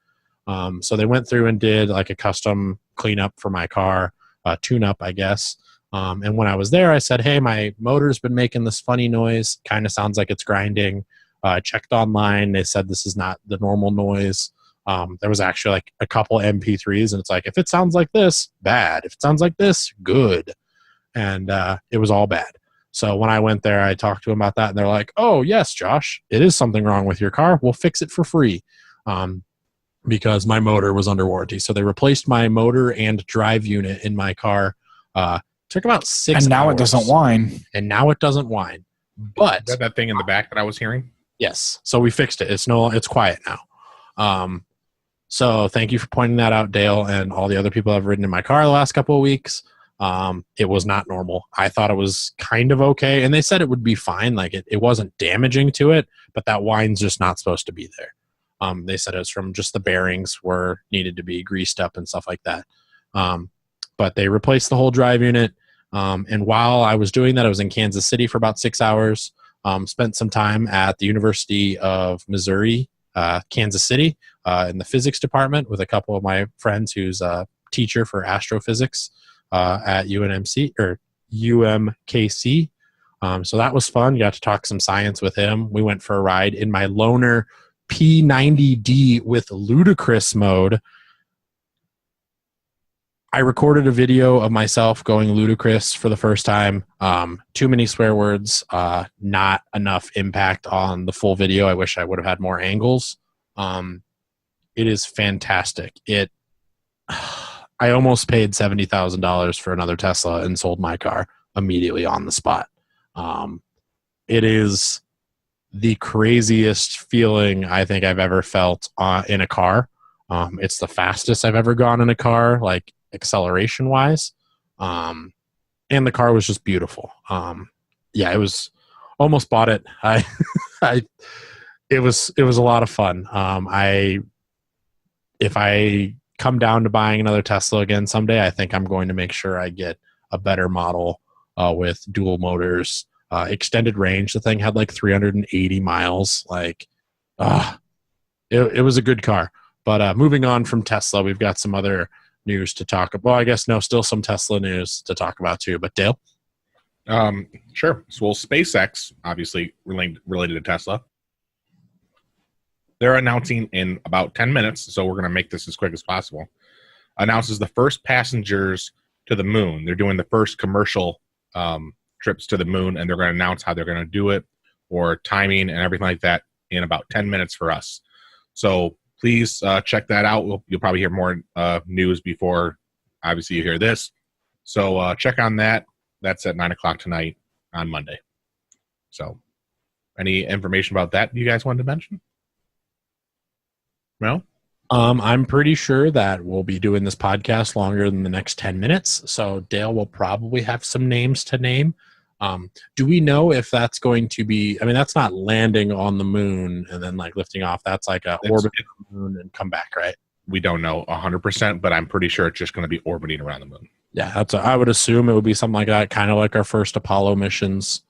So they went through and did like a custom cleanup for my car, tune-up, I guess. And when I was there, I said, hey, my motor's been making this funny noise. Kind of sounds like it's grinding. I checked online. They said this is not the normal noise. There was actually like a couple MP3s, and it's like, if it sounds like this, bad. If it sounds like this, good. And it was all bad. So when I went there, I talked to them about that, and they're like, oh, yes, Josh, it is something wrong with your car. We'll fix it for free because my motor was under warranty. So they replaced my motor and drive unit in my car. Took about 6 hours. And now it doesn't whine. And now it doesn't whine. But that thing in the back that I was hearing? Yes. So we fixed it. It's quiet now. So thank you for pointing that out, Dale, and all the other people I've ridden in my car the last couple of weeks. It was not normal. I thought it was kind of okay. And they said it would be fine. Like it wasn't damaging to it, but that whine's just not supposed to be there. They said it was from just the bearings were needed to be greased up and stuff like that. But they replaced the whole drive unit. And while I was doing that, I was in Kansas City for about 6 hours. Spent some time at the University of Missouri, Kansas City, in the physics department with a couple of my friends who's a teacher for astrophysics at UNMC or UMKC. So that was fun. Got to talk some science with him. We went for a ride in my loaner P90D with ludicrous mode. I recorded a video of myself going ludicrous for the first time. Too many swear words, not enough impact on the full video. I wish I would have had more angles. It is fantastic. I almost paid $70,000 for another Tesla and sold my car immediately on the spot. It is the craziest feeling I think I've ever felt in a car. It's the fastest I've ever gone in a car, like acceleration wise. And the car was just beautiful. It was almost bought it. It was a lot of fun. If I come down to buying another Tesla again someday, I think I'm going to make sure I get a better model with dual motors, extended range. The thing had like 380 miles. It was a good car. But moving on from Tesla, we've got some other news to talk about. Well, I guess still some Tesla news to talk about too. But Dale? Sure. So, SpaceX, obviously related to Tesla, they're announcing in about 10 minutes, so we're going to make this as quick as possible, announces the first passengers to the moon. They're doing the first commercial trips to the moon, and they're going to announce how they're going to do it, or timing and everything like that in about 10 minutes for us. So please check that out. You'll probably hear more news before, obviously, you hear this. So check on that. That's at 9 o'clock tonight on Monday. So any information about that you guys wanted to mention? No? I'm pretty sure that we'll be doing this podcast longer than the next 10 minutes. So Dale will probably have some names to name. Do we know if that's going to be, that's not landing on the moon and then like lifting off. That's like a orbit on the moon and come back, right? We don't know 100%, but I'm pretty sure it's just going to be orbiting around the moon. Yeah, I would assume it would be something like that, kind of like our first Apollo missions.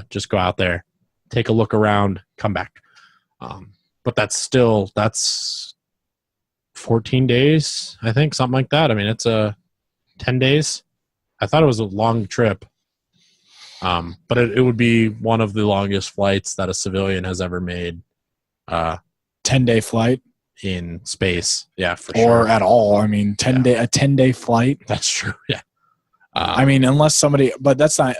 Just go out there, take a look around, come back. But that's 14 days, I think, something like that. It's 10 days. I thought it was a long trip. But it would be one of the longest flights that a civilian has ever made. 10-day flight in space. Yeah, for sure. Or at all. A 10-day flight. That's true. Yeah. Unless somebody, but that's not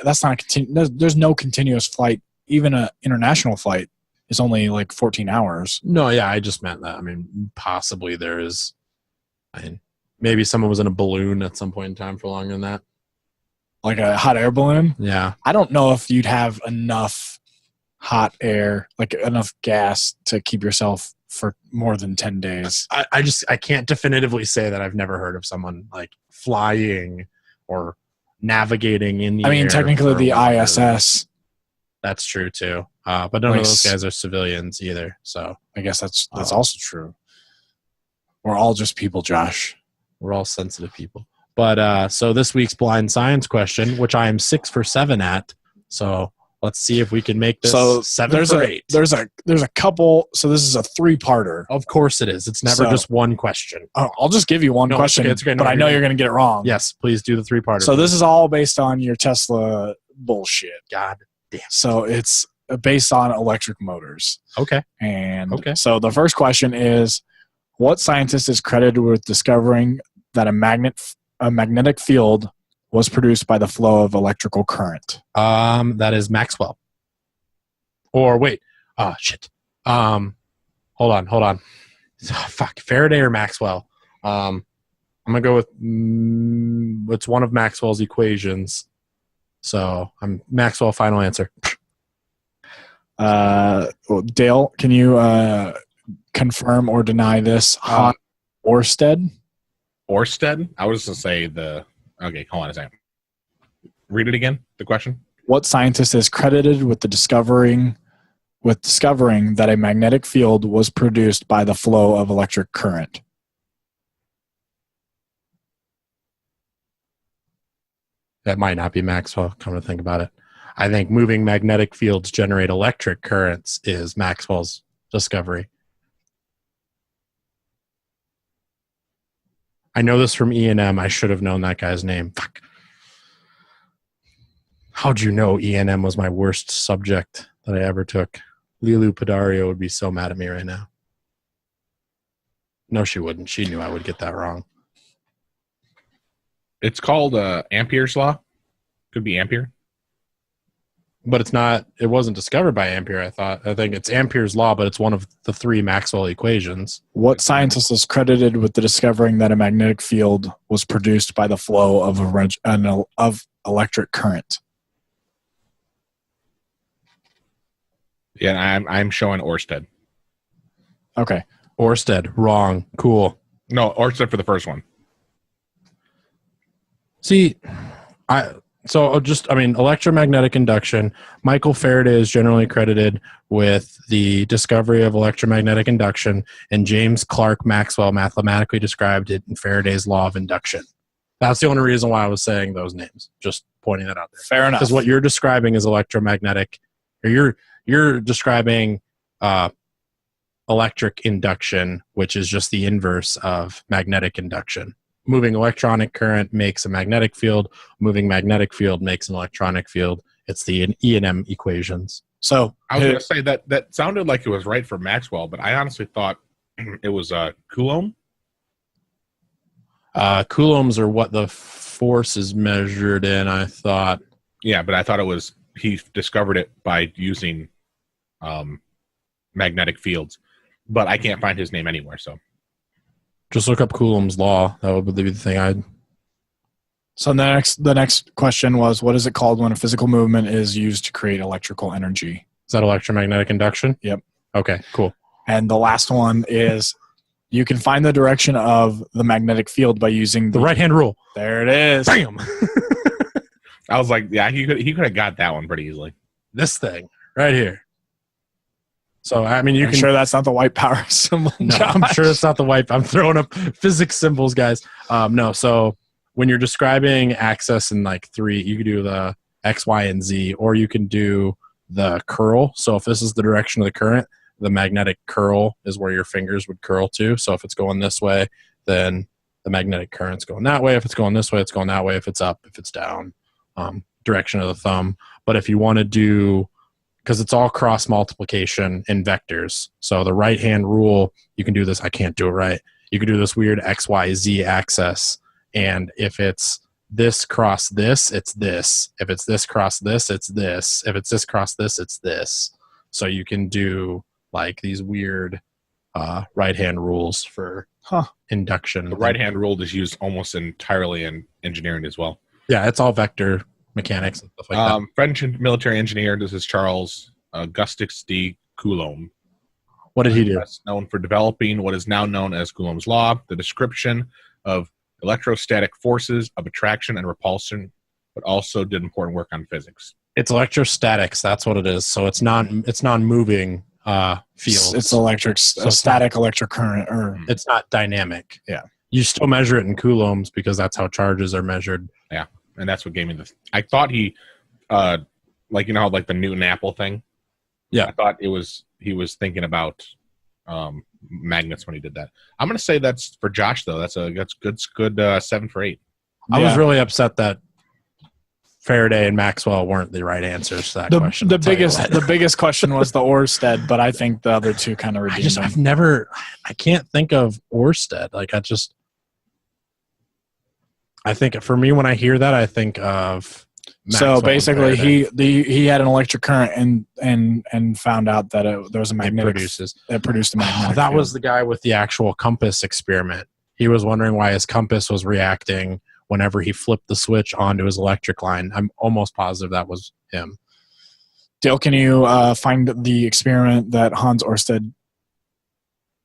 there's no continuous flight. Even an international flight is only like 14 hours. No, yeah, I just meant that. Possibly there is, maybe someone was in a balloon at some point in time for longer than that. Like a hot air balloon? Yeah. I don't know if you'd have enough hot air, like enough gas to keep yourself for more than 10 days. I can't definitively say that I've never heard of someone like flying or navigating in the air. Technically for the longer. ISS. That's true too. But none of those guys are civilians either. So I guess that's also true. We're all just people, Josh. We're all sensitive people. But so this week's blind science question, which I am 6 for 7 at. So let's see if we can make this 7 for 8. There's a couple. So this is a 3-parter. Of course it is. It's never just one question. I'll just give you one question, it's okay. but I know you're going to get it wrong. Yes, please do the 3-parter. So this is all based on your Tesla bullshit. God damn. So it's based on electric motors. Okay. And so the first question is, what scientist is credited with discovering that a magnetic field was produced by the flow of electrical current? That is Maxwell. Or wait. Oh, shit. Hold on. Oh, fuck. Faraday or Maxwell? I'm going to go with it's one of Maxwell's equations. So I'm Maxwell, final answer. Dale, can you confirm or deny this? Orsted? Orsted? I was going to say okay, hold on a second. Read it again, the question. What scientist is credited with discovering that a magnetic field was produced by the flow of electric current? That might not be Maxwell, come to think about it. I think moving magnetic fields generate electric currents is Maxwell's discovery. I know this from E&M. I should have known that guy's name. Fuck. How'd you know E&M was my worst subject that I ever took? Lilu Padario would be so mad at me right now. No, she wouldn't. She knew I would get that wrong. It's called Ampere's law. Could be Ampere. But it's not. It wasn't discovered by Ampere, I thought. I think it's Ampere's law, but it's one of the 3 Maxwell equations. What scientist is credited with discovering that a magnetic field was produced by the flow of electric current? Yeah, I'm showing Orsted. Okay. Orsted, wrong. Cool. No, Orsted for the first one. See, electromagnetic induction. Michael Faraday is generally credited with the discovery of electromagnetic induction, and James Clerk Maxwell mathematically described it in Faraday's law of induction. That's the only reason why I was saying those names. Just pointing that out there. Fair enough. Because what you're describing is electromagnetic, or you're describing electric induction, which is just the inverse of magnetic induction. Moving electronic current makes a magnetic field. Moving magnetic field makes an electronic field. It's the E&M equations. So I was going to say that sounded like it was right for Maxwell, but I honestly thought it was Coulomb. Coulombs are what the force is measured in, I thought. Yeah, but I thought he discovered it by using magnetic fields. But I can't find his name anywhere, so. Just look up Coulomb's law. That would be the thing I'd. So the next question was, what is it called when a physical movement is used to create electrical energy? Is that electromagnetic induction? Yep. Okay, cool. And the last one is, you can find the direction of the magnetic field by using the right-hand rule. There it is. Bam! I was like, yeah, he could have got that one pretty easily. This thing right here. So, I mean, I'm sure that's not the white power symbol. No, I'm sure it's not the white. I'm throwing up physics symbols, guys. No, so when you're describing axis in like 3, you can do the X, Y, and Z, or you can do the curl. So if this is the direction of the current, the magnetic curl is where your fingers would curl to. So if it's going this way, then the magnetic current's going that way. If it's going this way, it's going that way. If it's up, if it's down, direction of the thumb. But if you want to do, because it's all cross multiplication in vectors. So the right-hand rule, you can do this. I can't do it right. You can do this weird X, Y, Z axis. And if it's this cross this, it's this. If it's this cross this, it's this. If it's this cross this, it's this. So you can do like these weird right-hand rules for induction. The right-hand rule is used almost entirely in engineering as well. Yeah, it's all vector mechanics and stuff like that. French military engineer, this is Charles Augustus D. Coulomb. What did he do? Best known for developing what is now known as Coulomb's law, the description of electrostatic forces of attraction and repulsion, but also did important work on physics. It's electrostatics. That's what it is. So it's non-moving fields. It's electric, static electric current, or it's not dynamic. Yeah. You still measure it in coulombs because that's how charges are measured. Yeah, and that's what gave me this. I thought he, like, you know, like the Newton apple thing. Yeah, I thought he was thinking about magnets when he did that. I'm gonna say that's for Josh though. That's good 7 for 8. I was really upset that Faraday and Maxwell weren't the right answers to that question. The biggest question was the Oersted, but I think the other two kind of redeemed them. I can't think of Oersted. Like I think for me when I hear that, I think of Maxwell. So basically, he had an electric current and found out that there was a magnetic. It produced a magnetic. That field. was the guy with the actual compass experiment. He was wondering why his compass was reacting whenever he flipped the switch onto his electric line. I'm almost positive that was him. Dale, can you find the experiment that Hans Oersted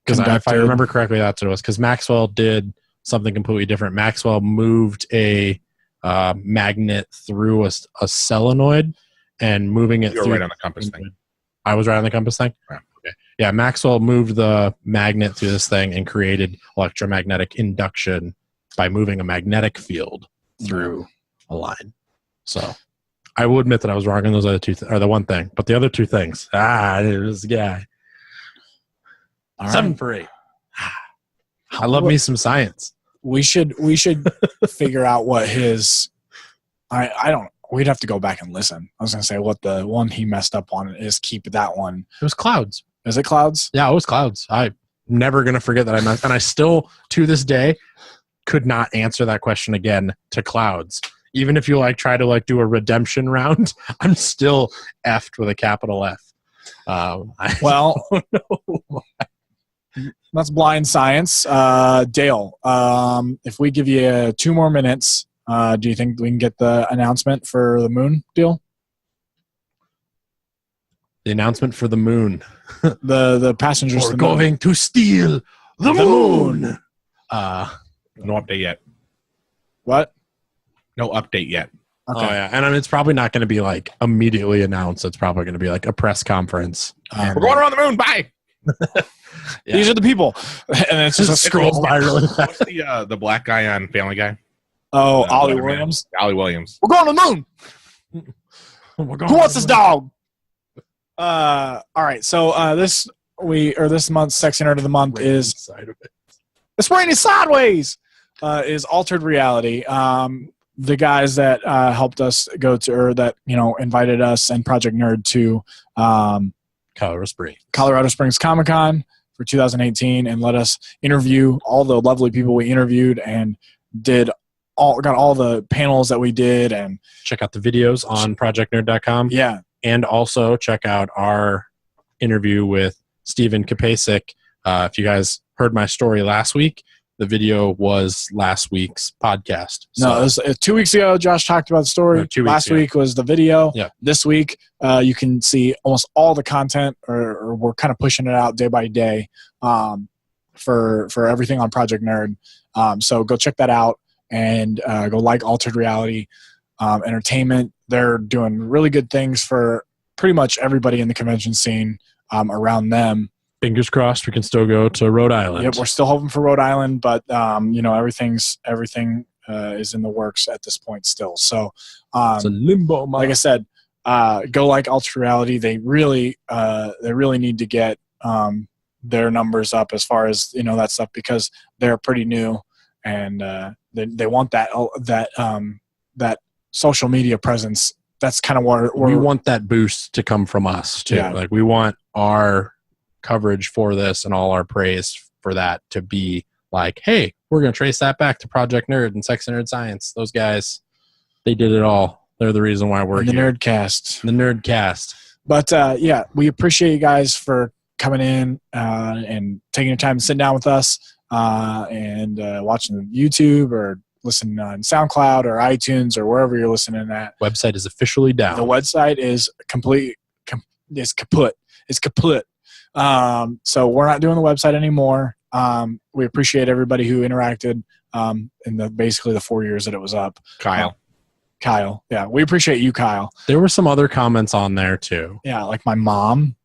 Because if I remember correctly, that's what it was. Because Maxwell did something completely different. Maxwell moved a magnet through a solenoid and moving it. You were through right on the compass thing. I was right on the compass thing? Right. Okay. Yeah, Maxwell moved the magnet through this thing and created electromagnetic induction by moving a magnetic field through a line. So I will admit that I was wrong on those other two, or the one thing. But the other two things, it was the guy. All 7 right. for 8. I love me some science. We should figure out what his. I don't. We'd have to go back and listen. I was gonna say what the one he messed up on is. Keep that one. It was clouds. Is it clouds? Yeah, it was clouds. I'm never gonna forget that I messed, and I still to this day could not answer that question again to clouds. Even if you try to do a redemption round, I'm still effed with a capital F. Well, that's blind science. Dale, if we give you 2 more minutes, do you think we can get the announcement for the moon deal? The announcement for the moon. The passengers. We're going to steal the moon. No update yet. What? No update yet. Okay. Oh yeah, and it's probably not going to be immediately announced. It's probably going to be a press conference. We're going around the moon. Bye. Yeah. These are the people, and then it's just a scroll by really fast. What's the black guy on Family Guy? Oh, Ollie Letterman. Williams. Ollie Williams. We're going to the moon. Who wants this dog? All right. So this month's Sexy Nerd of the Month is it's raining sideways. Is Altered Reality. The guys that helped us go to, or that invited us and Project Nerd to Colorado Springs Comic-Con for 2018, and let us interview all the lovely people we interviewed, and got all the panels that we did, and check out the videos on projectnerd.com. Yeah. And also check out our interview with Stephen Kapasik. If you guys heard my story last week, the video was last week's podcast. So, no, it was 2 weeks ago. Josh talked about the story. 2 weeks Last ago. week was the video. Yeah. This week, you can see almost all the content, or we're kind of pushing it out day by day for everything on Project Nerd. So go check that out, and go Altered Reality Entertainment. They're doing really good things for pretty much everybody in the convention scene around them. Fingers crossed we can still go to Rhode Island. Yep, we're still hoping for Rhode Island, but everything is in the works at this point still. So it's a limbo. like I said, go Altered Reality. They really need to get their numbers up as far as that stuff, because they're pretty new, and they want that social media presence. That's kind of where we want that boost to come from us too. Yeah. We want our coverage for this and all our praise for that to be hey, we're going to trace that back to Project Nerd and SexyNerdScience. Those guys, they did it all. They're the reason why we're the here. Nerdcast. The Nerdcast. But we appreciate you guys for coming in and taking your time to sit down with us and watching YouTube or listening on SoundCloud or iTunes or wherever you're listening at. Website is officially down. The website is is kaput. It's kaput. So we're not doing the website anymore. We appreciate everybody who interacted in basically the 4 years that it was up. Kyle. Kyle. Yeah, we appreciate you, Kyle. There were some other comments on there too. Yeah, like my mom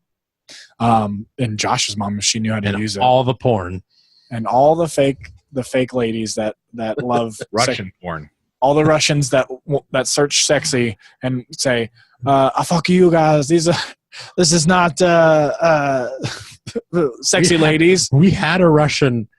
and Josh's mom, if she knew how to use it. All the porn. And all the fake ladies that love Russian porn. All the Russians that search sexy and say, "I fuck you guys. This is not sexy ladies." We had a Russian.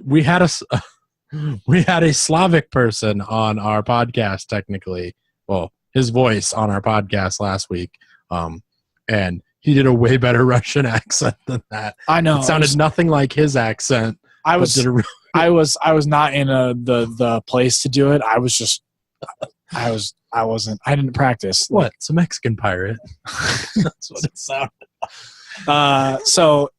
We had a Slavic person on our podcast. Technically, well, his voice on our podcast last week, and he did a way better Russian accent than that. I know. It sounded nothing like his accent. I was not in the place to do it. I didn't practice. What? It's a Mexican pirate. That's what it sounded. So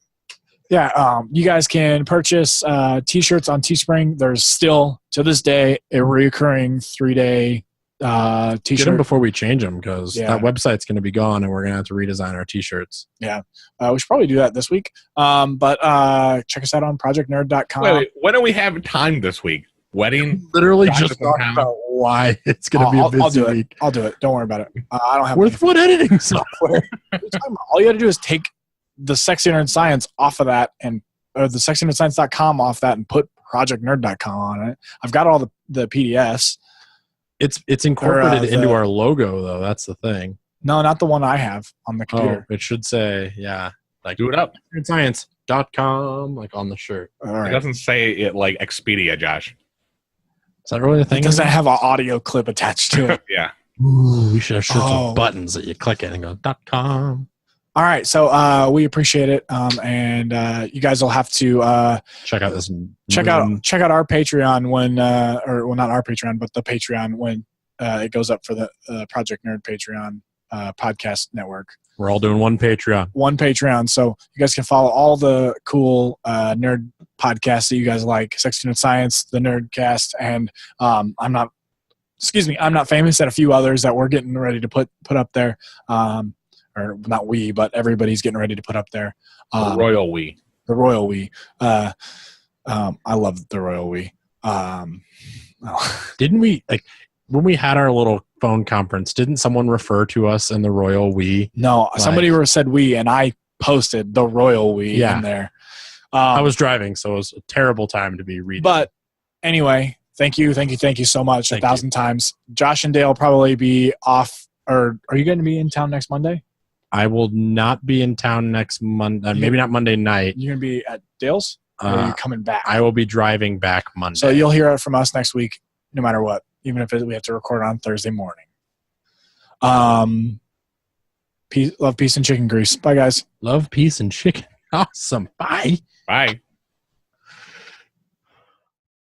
yeah, you guys can purchase t-shirts on Teespring. There's still to this day a recurring 3-day t-shirt. Get them before we change them, because that website's going to be gone and we're going to have to redesign our t-shirts. Yeah, we should probably do that this week. But check us out on projectnerd.com. Wait, when do we have time this week? Wedding? Literally just talk about why it's going to be a busy week. I'll do it. Don't worry about it. I don't have with what editing software? All you got to do is take the Sexy Nerd Science off of that or the SexyNerdScience.com off that and put projectnerd.com on it. I've got all the PDFs. It's incorporated into our logo, though. That's the thing. No, not the one I have on the computer. Oh, it should say, like do it up. SexyNerdScience.com, like on the shirt. All right. It doesn't say it like Expedia, Josh. Is that really a thing? It doesn't have an audio clip attached to it. Yeah. Ooh, we should have shirts with buttons that you click it and go .com. All right, so we appreciate it, and you guys will have to check out this. Check out our Patreon when, or well, not our Patreon, but the Patreon when it goes up for the Project Nerd Patreon podcast network. We're all doing one Patreon. So you guys can follow all the cool nerd podcasts that you guys like: Sexy Nerd Science, the Nerdcast, and I'm not famous, and a few others that we're getting ready to put up there. Or not we, but everybody's getting ready to put up there. The Royal We. The Royal We. I love the Royal We. Didn't we, like, when we had our little phone conference, didn't someone refer to us in the Royal We? No, somebody said we, and I posted the Royal We in there. I was driving, so it was a terrible time to be reading. But anyway, thank you so much 1,000 times. Josh and Dale will probably be off, or are you going to be in town next Monday? I will not be in town next Monday. Maybe not Monday night. You're going to be at Dale's? Or are you coming back? I will be driving back Monday. So you'll hear it from us next week, no matter what, even if we have to record on Thursday morning. Love, peace, and chicken grease. Bye, guys. Love, peace, and chicken. Awesome. Bye. Bye.